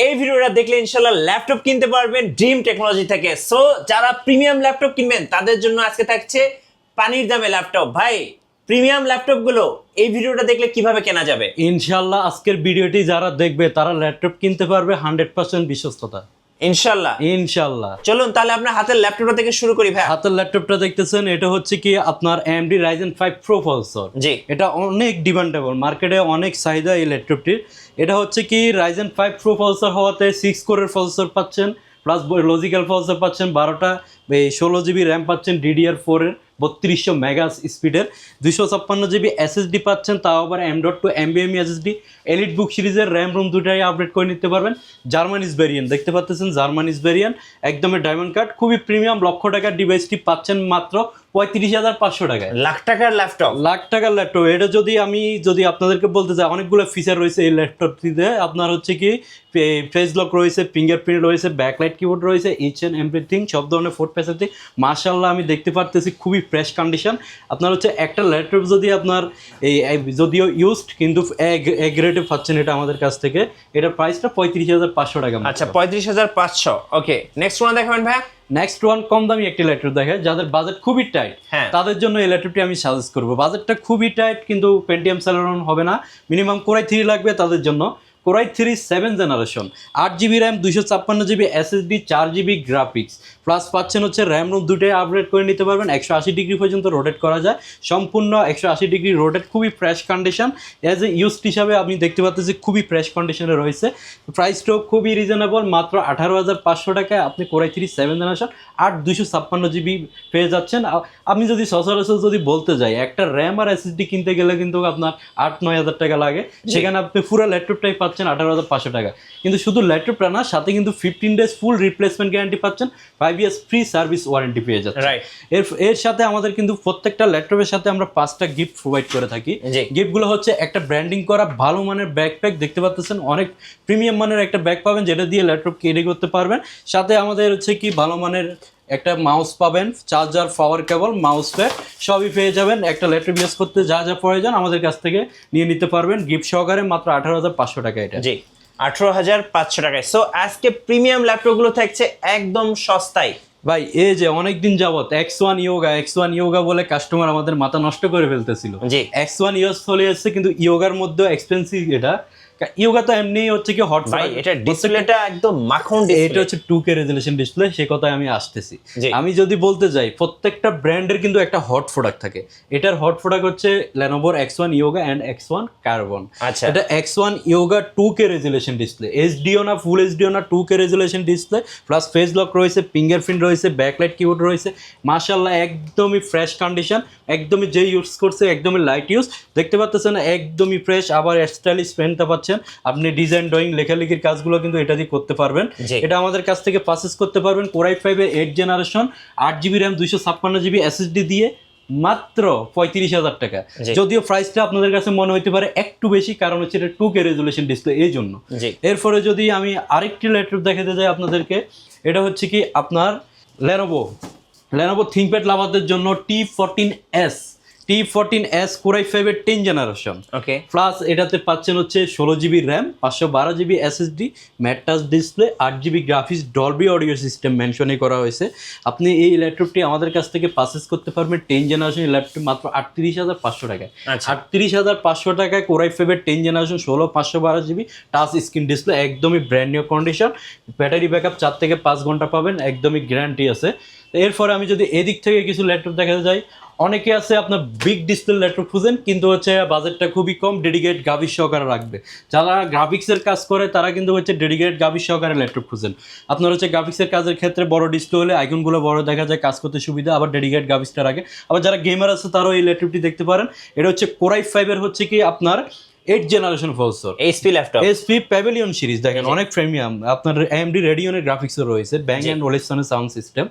এই ভিডিওটা দেখলে ইনশাআল্লাহ ল্যাপটপ কিনতে পারবেন ড্রিম টেকনোলজি থেকে। সো যারা প্রিমিয়াম ল্যাপটপ কিনবেন তাদের জন্য আজকে থাকছে পানির দামে ল্যাপটপ। ভাই, প্রিমিয়াম ল্যাপটপ গুলো এই ভিডিওটা দেখলে কিভাবে কেনা যাবে? ইনশাল্লাহ আজকের ভিডিওটি যারা দেখবে তারা ল্যাপটপ কিনতে পারবে 100% বিশ্বস্ততা। ইনশাআল্লাহ ইনশাল্লাহ। চলুন তাহলে আপনার হাতের ল্যাপটপটা থেকে শুরু করি ভাই। হাতের ল্যাপটপটা দেখতেছেন, এটা হচ্ছে কি আপনার AMD Ryzen 5 Pro প্রসেসর। জি। এটা অনেক ডিমান্ডেবল, মার্কেটে অনেক চাহিদা এই ল্যাপটপটির। এটা হচ্ছে কি Ryzen 5 Pro প্রসেসর হওয়াতে 6 কোরের প্রসেসর পাচ্ছেন, প্লাস লজিক্যাল প্রসেসর পাচ্ছেন 12টা, 16 জিবি র্যাম পাচ্ছেন DDR4 এর 3200 মেগা স্পিডের, 256 জিবি এসএসডি পাচ্ছেন, তাও আবার M.2 NVMe এসএসডি। এলিট বুক সিরিজের র্যাম রুম দুটাই আপডেট করে নিতে পারবেন। জার্মানিজ ভেরিয়েন্ট দেখতে পাচ্ছেন, জার্মানিজ ভেরিয়েন্ট একদমই ডায়মন্ড কাট, খুবই প্রিমিয়াম। লক্ষ টাকার ডিভাইসটি পাচ্ছেন মাত্র 35,500 টাকায়। লাখ টাকার ল্যাপটপ, লাখ টাকার ল্যাপটপ। এটা যদি আপনাদেরকে বলতে চাই, অনেকগুলো ফিচার রয়েছে এই ল্যাপটপটিতে। আপনার হচ্ছে কি ফেস লক রয়েছে, ফিঙ্গারপ্রিন্ট রয়েছে, ব্যাকলাইট কিবোর্ড রয়েছে, ইচ অ্যান্ড এভরিথিং, সব ধরনের ফোর্ট ফ্যাসিলিটি। মাশাআল্লাহ আমি দেখতে পারতেছি খুবই ফ্রেশ কন্ডিশন। আপনার হচ্ছে একটা ল্যাপটপ যদি আপনার যদিও ইউজড কিন্তু এ গ্রেডে পাচ্ছেন এটা আমাদের কাছ থেকে। এটার প্রাইসটা 35,500 টাকা। আচ্ছা 35,500। ওকে, নেক্সট ওয়ান দেখাবেন ভাই। নেক্সট ওয়ান কম দামি একটি ল্যাপটপ দেখায়, যাদের বাজেট খুবই টাইট তাদের জন্য এই ল্যাপটপটি আমি সাজেস্ট করবো। বাজেটটা খুবই টাইট কিন্তু পেন্টিয়াম সেলেরন হবে না, মিনিমাম কোরাই 3 লাগবে তাদের জন্য। Core i 3 7th generation, 8 GB RAM, 256 GB SSD, 4 GB graphics, plus পাচ্ছেন হচ্ছে র্যাম রুম দুটোই আপগ্রেড করে নিতে পারবেন। 180 ডিগ্রি পর্যন্ত রোটেট করা যায়, সম্পূর্ণ 180 ডিগ্রি রোটেট, খুবই fresh condition. As a used হিসাবে আমি দেখতে পাচ্ছি খুবই ফ্রেশ কন্ডিশনে রয়েছে। প্রাইসটাও খুবই রিজনেবল, মাত্র 18,500 টাকায় আপনি কোরাই 3 7th জেনারেশন 256 জিবি পেয়ে যাচ্ছেন। আমি যদি সচরাচর যদি বলতে যাই, একটা র্যাম আর এসএসডি কিনতে গেলে কিন্তু আপনার 8-9 হাজার টাকা লাগে, সেখানে আপনি পুরো ল্যাপটপটাই পাচ্ছেন 18,500 টাকা। কিন্তু শুধু ল্যাপটপটা না, সাথে কিন্তু 15 ডেজ ফুল রিপ্লেসমেন্ট গ্যারান্টি পাচ্ছেন, 5 ইয়ার্স ফ্রি সার্ভিস ওয়ারেন্টি পেয়ে যাচ্ছেন। এর সাথে আমাদের কিন্তু প্রত্যেকটা ল্যাপটপের সাথে আমরা 5টা গিফট প্রোভাইড করে থাকি। গিফটগুলো হচ্ছে একটা ব্র্যান্ডিং করা ভালো মানের ব্যাকপ্যাক, দেখতে পাচ্ছেন অনেক প্রিমিয়াম মানের একটা ব্যাগ পাবেন যেটা দিয়ে ল্যাপটপ ক্যারি করতে পারবেন। সাথে আমাদের হচ্ছে কি ভালো মানের একটা মাউস পাবেন, চার্জার, পাওয়ার কেবল, মাউস প্যাড সবই পেয়ে যাবেন। একটা ল্যাপটপ ইউজ করতে যা যা প্রয়োজন আমাদের কাছ থেকে নিয়ে নিতে পারবেন গিফট সহকারে, মাত্র 18,500 টাকা এটা। জি, 18,500 টাকায়। সো আজকে প্রিমিয়াম ল্যাপটপগুলো থাকছে একদম সস্তায়। ভাই এই যে অনেকদিন যাবত X1 ইয়োগা বলে কাস্টমার আমাদের মাথা নষ্ট করে ফেলতেছিল। X1 ইয়োস চলে এসেছে, কিন্তু ইয়োগার মধ্যে এক্সপেন্সিভ। ইয়োগা তো এমনি হচ্ছে কি হট, ভাই এটা ডিসপ্লেটা একদম মাখন ডিসপ্লে, এটা হচ্ছে 2K রেজোলিউশন ডিসপ্লে। সে কথায় আমি আসতেছি। আমি যদি বলতে যাই, প্রত্যেকটা ব্র্যান্ডের কিন্তু একটা হট প্রোডাক্ট থাকে। এটার হট প্রোডাক্ট হচ্ছে Lenovo X1 Yoga and X1 Carbon. আচ্ছা, এটা X1 yoga 2K resolution display, HDO না, ফুল এইচডিও না, 2K resolution display, plus face lock রয়েছে, ফিঙ্গারপ্রিন্ট রয়েছে, ব্যাকলাইট কিবোর্ড রয়েছে। মাশাআল্লাহ একদমই ফ্রেশ কন্ডিশন, একদমই যে ইউজ করছে একদমই লাইট ইউজ, দেখতে পাচ্ছেন একদমই ফ্রেশ। আবার স্টাইলিশ পেনটা পাচ্ছেন, আপনি ডিজাইন, ড্রয়িং, লেখালেখির কাজগুলো কিন্তু এটা দিয়ে করতে পারবেন। এটা আমাদের কাছ থেকে পারচেজ করতে পারবেন কোরাই 5 এর 8th generation, 8 GB RAM, 256 GB SSD দিয়ে মাত্র 35,000 টাকা। যদিও প্রাইসটা আপনাদের কাছে মনে হতে পারে একটু বেশি, কারণ হচ্ছে এটা 2K রেজোলিউশন ডিসপ্লে, এই জন্য। এরপরে যদি আমি আরেকটি ল্যাপটপ দেখাতে যাই আপনাদেরকে, এটা হচ্ছে কি আপনার Lenovo ThinkPad লাভারদের জন্য T14S কোরাই 5 এর 10th জেনারেশন। ওকে, প্লাস এটাতে পাচ্ছেন হচ্ছে 16 GB RAM, 512 GB SSD, matte touch display, 8 GB graphics, Dolby audio system মেনশনই করা হয়েছে। আপনি এই ল্যাপটপটি আমাদের কাছ থেকে পারচেজ করতে পারবেন 10th জেনারেশন ল্যাপটপ মাত্র 38,500 টাকায়। 38,500 টাকায় কোরাই 5 এর 10th generation 16 512 GB touch screen display, একদমই brand new condition. Battery backup 4 থেকে 5 ঘন্টা পাবেন, একদমই গ্যারান্টি আছে। এরপরে আমি যদি এদিক থেকে কিছু ল্যাপটপ দেখাতে যাই, অনেকে আছে আপনার বিগ ডিসপ্লে ল্যাপটপ খুঁজেন কিন্তু হচ্ছে বাজেটটা খুবই কম, ডেডিকেট গ্রাফিক্স সহকারে রাখবে। যারা গ্রাফিক্সের কাজ করে তারা কিন্তু হচ্ছে ডেডিকেট গ্রাফিক্স সহকারে ল্যাপটপ খুঁজেন। আপনার হচ্ছে গ্রাফিক্সের কাজের ক্ষেত্রে বড় ডিসপ্লে হলে আইকনগুলো বড় দেখা যায়, কাজ করতে সুবিধা, আবার ডেডিকেট গ্রাফিক্সটা রাখে। আবার যারা গেমার আছে তারাও এই ল্যাপটপটি দেখতে পারেন। এটা হচ্ছে কোরাই 5 এর হচ্ছে কি আপনার 8th generation processor, HP pavilion series. দেখেন অনেক প্রিমিয়াম, আপনার AMD রেডিয়নের গ্রাফিক্সও রয়েছে, ব্যাং অ্যান্ড ওলেসনের সাউন্ড সিস্টেম,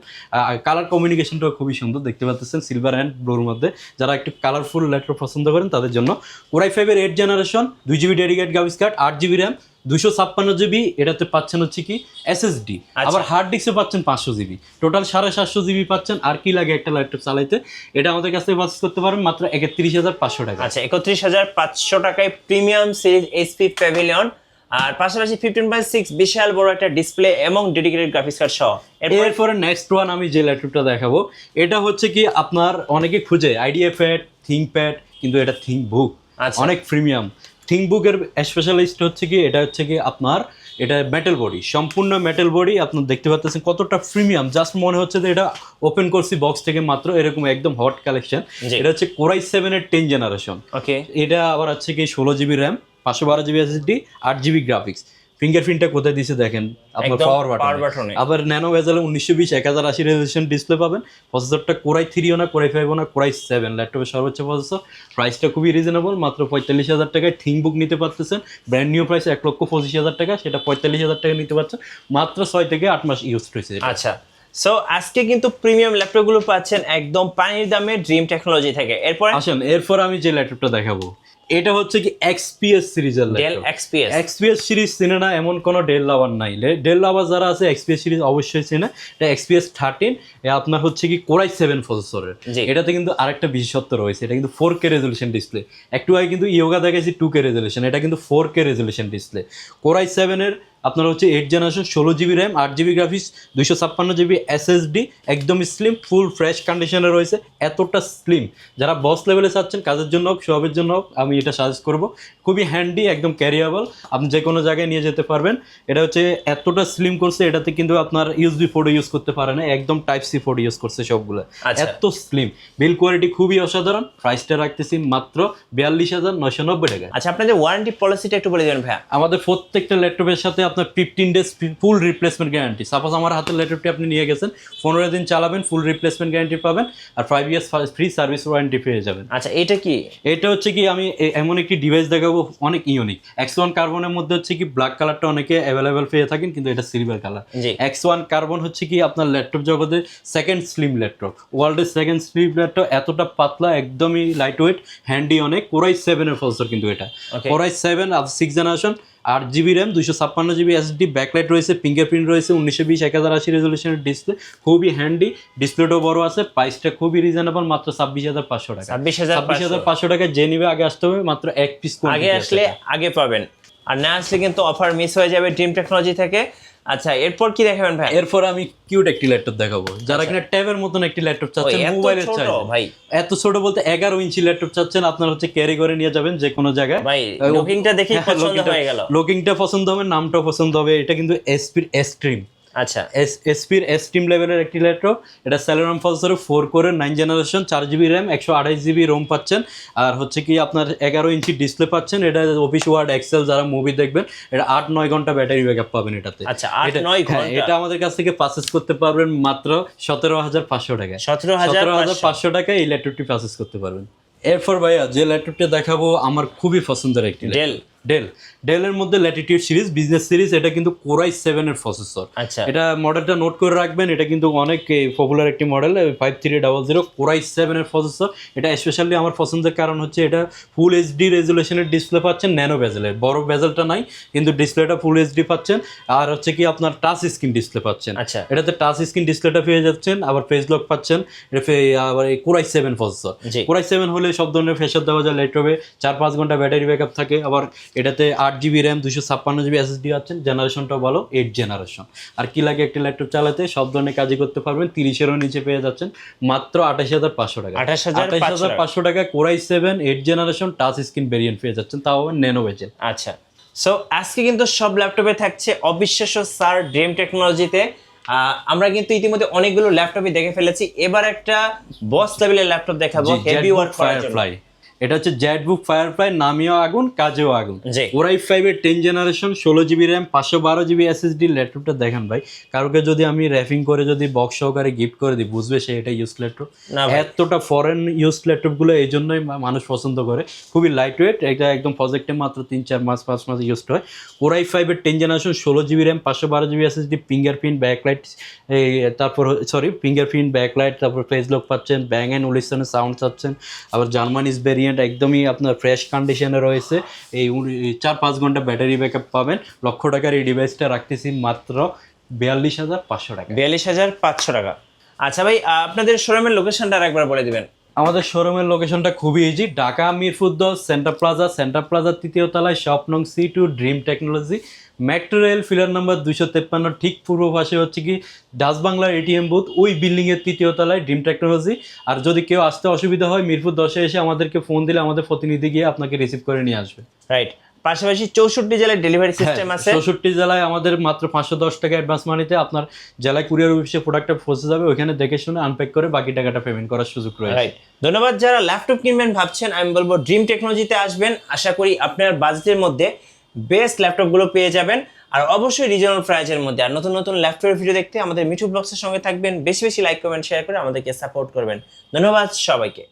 কালার কমিউনিকেশনটাও খুবই সুন্দর, দেখতে পাচ্ছেন সিলভার অ্যান্ড ব্লুর মধ্যে। যারা একটু কালারফুল ল্যাপটপ পছন্দ করেন তাদের জন্য কোরাই 5 এর 8th generation, 2 GB dedicate graphics card, 8 GB RAM, 256 GB. এটাতে পাচ্ছেন হচ্ছে কি এসএসডি, আবার হার্ড ডিস্কে পাচ্ছেন 500 জিবি, টোটাল 750 জিবি পাচ্ছেন। আর কি লাগে একটা ল্যাপটপ চালাইতে? এটা আমাদের কাছ থেকে পারচেজ করতে পারেন মাত্র 31,500 টাকা। আচ্ছা, 31,500 টাকায় প্রিমিয়াম সিরিজ HP প্যাভিলিয়ন আর পাশাপাশি 15.6 বিশাল বড় একটা ডিসপ্লে এবং ডেডিকেটেড গ্রাফিক্স কার্ড সহ। এরপরে নেক্সট ওয়ান আমি যে ল্যাপটপটা দেখাবো এটা হচ্ছে কি আপনার অনেকে খুঁজে আইডিয়া প্যাড থিংকপ্যাড, কিন্তু এটা থিংকবুক, আচ্ছা। অনেক প্রিমিয়াম। থিংকবুকের স্পেশালিস্ট হচ্ছে কি এটা হচ্ছে কি আপনার এটা মেটাল বডি, সম্পূর্ণ মেটাল বডি। আপনার দেখতে পাচ্ছেন কতটা প্রিমিয়াম, জাস্ট মনে হচ্ছে যে এটা ওপেন করছি বক্স থেকে মাত্র, এরকম একদম হট কালেকশন। এটা হচ্ছে কোরাই 7 এর 10 জেনারেশন। ওকে, এটা আবার হচ্ছে কি 16 GB RAM, 512 GB SSD, 8 GB graphics. ফিঙ্গারপ্রিন্টটা কোথায় দিয়েছে দেখেন আপনার একদম পাওয়ার power বাটন। button-এ। আবার ন্যানো ভেজেলে 1920 1080 রেজোলিউশন ডিসপ্লে পাবেন। প্রসেসরটা কোরাই 3 না কোরাই 5 না কোরাই 7, ল্যাপটপের সর্বোচ্চ প্রসেসর। প্রাইসটা খুবই রিজনেবল, মাত্র 45,000 টাকায় থিংকবুক নিতে পারতেছেন। ব্র্যান্ড নিউ প্রাইস 1,25,000 টাকা, সেটা 45,000 টাকা নিতে পারছেন মাত্র 6 থেকে 8 মাস ইউজ হয়েছে। আচ্ছা। সো আজকে কিন্তু প্রিমিয়াম ল্যাপটপগুলো পাচ্ছেন একদম পানির দামে ড্রিম টেকনোলজি থেকে। এরপর আমি যে ল্যাপটপটা দেখাবো এটা হচ্ছে কি XPS সিরিজের del laptop. XPS XPS series চেনে না এমন কোনো ডেল লাভার নাই। ডেল লাভার যারা আছে XPS সিরিজ অবশ্যই চেনে। এটা XPS 13 আপনার হচ্ছে কি কোরাই 7 প্রসেসরের। এটাতে কিন্তু আরেকটা বিশেষত্ব রয়েছে, এটা কিন্তু 4K রেজলিউশন ডিসপ্লে। একটু আগে কিন্তু ইয়োগা দেখাইছি 2K রেজলিউশন, এটা কিন্তু 4K রেজলিউশন ডিসপ্লে। কোরাই 7 এর আপনার হচ্ছে 8 generation, 16 GB RAM, 8 GB graphics, 256 GB SSD, একদম স্লিম ফুল ফ্রেশ কন্ডিশনে রয়েছে। এতটা স্লিম যারা বস লেভেলে চাচ্ছেন কাজের জন্য হোক সবের জন্য হোক আমি এটা সাজেস্ট করব। খুবই হ্যান্ডি, একদম ক্যারিয়েবল, আপনি যে কোনো জায়গায় নিয়ে যেতে পারবেন। এটা হচ্ছে এতটা স্লিম করছে, এটাতে কিন্তু আপনার ইউএসবি পোর্ট ইউজ করতে পারে না, একদম টাইপ সি পোর্ট ইউজ করছে সবগুলো। এত স্লিম, বিল কোয়ালিটি খুবই অসাধারণ। প্রাইসটা রাখতেছি মাত্র 42,990 টাকা। আচ্ছা, আপনাদের ওয়ারেন্টি পলিসিটা একটু বলে দেবেন ভাইয়া। আমাদের প্রত্যেকটা ল্যাপটপের সাথে আপনার 15 ডেজ ফুল রিপ্লেসমেন্ট গ্যারান্টি। সাপোজ আমার হাতের ল্যাপটপটি আপনি নিয়ে গেছেন, 15 দিন চালাবেন, ফুল রিপ্লেসমেন্ট গ্যারান্টি পাবেন, আর 5 ইয়ার্স ফ্রি সার্ভিস ওয়ারেন্টি পেয়ে যাবেন। আচ্ছা, এটা কি? এটা হচ্ছে কি আমি এমন একটি ডিভাইস দেখাবো অনেক ইউনিক। X1 কার্বনের মধ্যে হচ্ছে কি ব্ল্যাক কালারটা অনেকে অ্যাভেলেবেল পেয়ে থাকেন, কিন্তু এটা সিলভার কালার। X1 কার্বন হচ্ছে কি আপনার ল্যাপটপ জগতের সেকেন্ড স্লিম ল্যাপটপ, ওয়ার্ল্ডের সেকেন্ড স্লিম ল্যাপটপ। এতটা পাতলা, একদমই লাইট ওয়েট, হ্যান্ডি অনেক। কোরাই 7 এর প্রসেসর কিন্তু এটা। Core i 7 6 generation, 8 GB RAM, 256 GB SSD, backlight রয়েছে, ফিঙ্গারপ্রিন্ট রয়েছে, 1920 1080 রেজলিউশনের ডিসপ্লে, খুবই হ্যান্ডি। ডিসপ্লেটাও বড় আছে। প্রাইসটা খুবই রিজনেবল, মাত্র 26,500 টাকা। 26,500 টাকা। যে নিবে আগে আসতে হবে, মাত্র 1 পিস আগে আসলে আগে পাবেন, আর না আসলে কিন্তু অফার মিস হয়ে যাবে ড্রিম টেকনোলজি থেকে। আচ্ছা, এরপর কি দেখাবেন ভাই? এরপর আমি কিউট একটি ল্যাপটপ দেখাবো। যারা কিনা ট্যাবের মতন একটি ল্যাপটপ চাচ্ছেন, মোবাইলের চাই ভাই, এত ছোট বলতে 11 ইঞ্চি ল্যাপটপ চাচ্ছেন, আপনার হচ্ছে ক্যারি করে নিয়ে যাবেন যে কোনো জায়গায়। ভাই লুকিংটা দেখি পছন্দ হয়ে গেল। লুকিংটা পছন্দ হবে, নামটাও পছন্দ হবে। এটা কিন্তু এসপির এক্সট্রিম। আচ্ছা, এসপির এক্সট্রিম লেভেলের একটি ল্যাপটপ। এটা সেলেরন প্রসেসরে 4 কোরের 9 generation, 4 GB RAM, 128 GB ROM পাচ্ছেন, আর হচ্ছে কি আপনার 11 ইঞ্চি ডিসপ্লে পাচ্ছেন। এটা অফিস ওয়ার্ড এক্সেল যারা মুভি দেখবেন, এটা 8-9 ঘন্টা ব্যাটারি ব্যাকআপ পাবেন এটাতে। আচ্ছা, 8-9 ঘন্টা। এটা আমাদের কাছ থেকে পারচেজ করতে পারবেন মাত্র 17,500 টাকা। 17,500 টাকা এই ল্যাপটপটি পারচেজ করতে পারবেন। এরপর ভাইয়া যে ল্যাপটপটা দেখাবো আমার খুবই পছন্দের একটি ডেলের মধ্যে ল্যাটিটিউড সিরিজ, বিজনেস সিরিজ। এটা কিন্তু কোরাই 7 এর প্রসেসর। আচ্ছা, এটা মডেলটা নোট করে রাখবেন, এটা কিন্তু অনেক পপুলার একটি মডেল, 5300 কোরাই 7 এর প্রসেসর। এটা স্পেশালি আমার পছন্দের কারণ হচ্ছে এটা ফুল এইচডি রেজুলেশনের ডিসপ্লে পাচ্ছেন, ন্যানো বেজেলের, বড় বেজেলটা নাই, কিন্তু ডিসপ্লেটা ফুল এইচডি পাচ্ছেন। আর হচ্ছে কি আপনার টাচ স্ক্রিন ডিসপ্লে পাচ্ছেন। আচ্ছা, এটাতে টাচ স্ক্রিন ডিসপ্লেটা পেয়ে যাচ্ছেন, আবার ফেস লক পাচ্ছেন। আবার এই কোরাই 7 প্রসেসর। কোরাই 7 হলে সব ধরনের ফেসার দেওয়া যায় ল্যাপটপে, 4-5 ঘন্টা ব্যাটারি ব্যাকআপ থাকে। আবার এটাতে 8 জিবি র্যাম, 256 জিবি এসএসডি আছেন, জেনারেশনটাও ভালো, 8 জেনারেশন। আর কি লাগে একটি ল্যাপটপ চালাতে, সব ধরনের কাজই করতে পারবেন। 30-এরও নিচে পেয়ে যাচ্ছেন মাত্র 28,500 টাকা। 28,500 টাকা core i 7 8 generation touch screen variant পেয়ে যাচ্ছেন, তাও ন্যানো বেজেল। আচ্ছা, সো আজকে কিন্তু সব ল্যাপটপে থাকছে অবিশ্বাস্য স্যার ড্রিম টেকনোলজিতে। আমরা কিন্তু ইতিমধ্যে অনেকগুলো ল্যাপটপই দেখে ফেলেছি, এবার একটা বস লেভেলের ল্যাপটপ দেখাবো, হেভি ওয়ার্ক ফায়ারফ্লাই। এটা হচ্ছে জেটবুক ফায়ারফ্লাই, নামেও আগুন কাজেও আগুন। কোরাই 5 এর 10 generation, 16 GB RAM, 512 GB SSD. ল্যাপটপটা দেখেন ভাই, কারোকে যদি আমি র্যাপিং করে যদি বক্স সহকারে গিফট করে দিই, বুঝবে সে এটা ইউজ ল্যাপটপ। এতটা ফরেন ইউজ ল্যাপটপগুলো এই জন্যই মানুষ পছন্দ করে, খুবই লাইট ওয়েট। এটা একদম প্রজেক্টে মাত্র 3-4 মাস 5 মাস ইউজ হয়। কোরাই 5 এর 10 generation, 16 GB RAM, 512 GB SSD, fingerprint backlight, তারপর ফিঙ্গারপ্রিন্ট ব্যাকলাইট, তারপর ফেস লক পাচ্ছেন, ব্যাং অ্যান্ড ওলিসনের সাউন্ড পাচ্ছেন। আবার জার্মানিজ ভেরিয়েন্ট একদমই আপনার ফ্রেশ কন্ডিশনে রয়েছে। এই 4-5 ঘন্টা ব্যাটারি ব্যাকআপ পাবেন। লক্ষ টাকার এই ডিভাইসটা রাখতেছি মাত্র 42,500 টাকা। 42,500 টাকা। আচ্ছা ভাই, আপনাদের শোরুমের লোকেশনটা একবার বলে দিবেন। আমাদের শোরুমের লোকেশনটা খুবই ইজি, ঢাকা মিরপুর 10 সেন্টার প্লাজার 3য় তলায় শপ নং C2 Dream Technology, metro rail pillar number 253 ঠিক পূর্ব পাশে হচ্ছে কি ডাচ বাংলার এটিএম বুথ, ওই বিল্ডিংয়ের 3য় তলায় ড্রিম টেকনোলজি। আর যদি কেউ আসতে অসুবিধা হয় মিরপুর 10-এ এসে আমাদেরকে ফোন দিলে আমাদের প্রতিনিধি গিয়ে আপনাকে রিসিভ করে নিয়ে আসবে। রাইট, পাশাপাশি 64 জেলায় ডেলিভারি সিস্টেম আছে। 64 জেলায় আমাদের মাত্র 510 টাকা অ্যাডভান্স মানিতে আপনার জেলায় কুরিয়ার অফিসে প্রোডাক্টটা পৌঁছে যাবে, ওইখানে দেখে শুনে আনপ্যাক করে বাকি টাকাটা পেমেন্ট করার সুযোগ রয়েছে। রাইট, ধন্যবাদ। যারা ল্যাপটপ কিনবেন ভাবছেন, আমি বলবো ড্রিম টেকনোলজিতে আসবেন। আশা করি আপনার বাজেটের মধ্যে বেস্ট ল্যাপটপগুলো পেয়ে যাবেন, আর অবশ্যই রিজনেবল প্রাইসের মধ্যে। আর নতুন নতুন ল্যাপটপের ভিডিও দেখতে আমাদের মিঠু ব্লগসের সঙ্গে থাকবেন, বেশি বেশি লাইক কমেন্ট শেয়ার করে আমাদেরকে সাপোর্ট করবেন। ধন্যবাদ সবাইকে।